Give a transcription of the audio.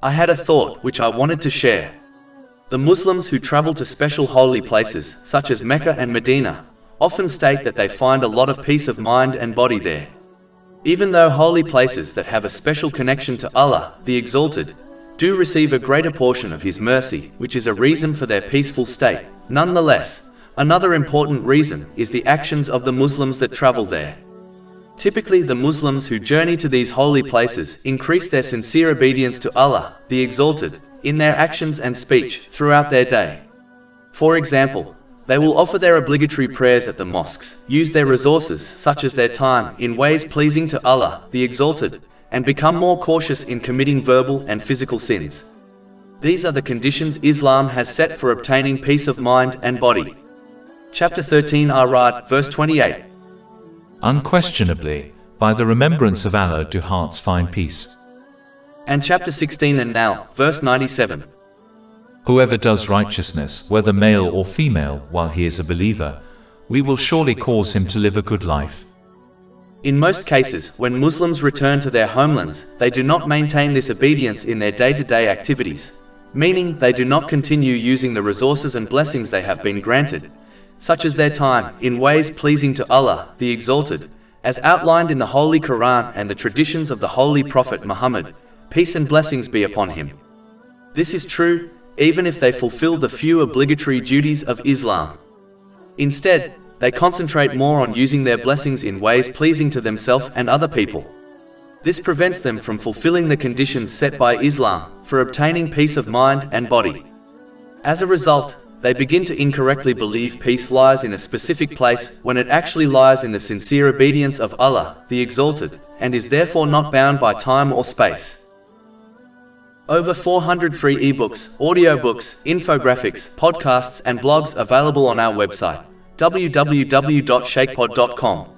I had a thought which I wanted to share. The Muslims who travel to special holy places, such as Mecca and Medina, often state that they find a lot of peace of mind and body there. Even though holy places that have a special connection to Allah, the Exalted, do receive a greater portion of His mercy, which is a reason for their peaceful state. Nonetheless, another important reason is the actions of the Muslims that travel there. Typically, the Muslims who journey to these holy places increase their sincere obedience to Allah, the Exalted, in their actions and speech throughout their day. For example, they will offer their obligatory prayers at the mosques, use their resources, such as their time, in ways pleasing to Allah, the Exalted, and become more cautious in committing verbal and physical sins. These are the conditions Islam has set for obtaining peace of mind and body. Chapter 13 Ar-Ra'd, verse 28. Unquestionably, by the remembrance of Allah do hearts find peace. And chapter 16 An-Nahl, verse 97. Whoever does righteousness, whether male or female, while he is a believer, we will surely cause him to live a good life. In most cases, when Muslims return to their homelands, they do not maintain this obedience in their day-to-day activities, meaning they do not continue using the resources and blessings they have been granted, such as their time, in ways pleasing to Allah, the Exalted, as outlined in the Holy Quran and the traditions of the Holy Prophet Muhammad, peace and blessings be upon him. This is true, even if they fulfill the few obligatory duties of Islam. Instead, they concentrate more on using their blessings in ways pleasing to themselves and other people. This prevents them from fulfilling the conditions set by Islam for obtaining peace of mind and body. As a result, they begin to incorrectly believe peace lies in a specific place when it actually lies in the sincere obedience of Allah, the Exalted, and is therefore not bound by time or space. Over 400 free ebooks, audiobooks, infographics, podcasts and blogs available on our website, www.shaykhpod.com.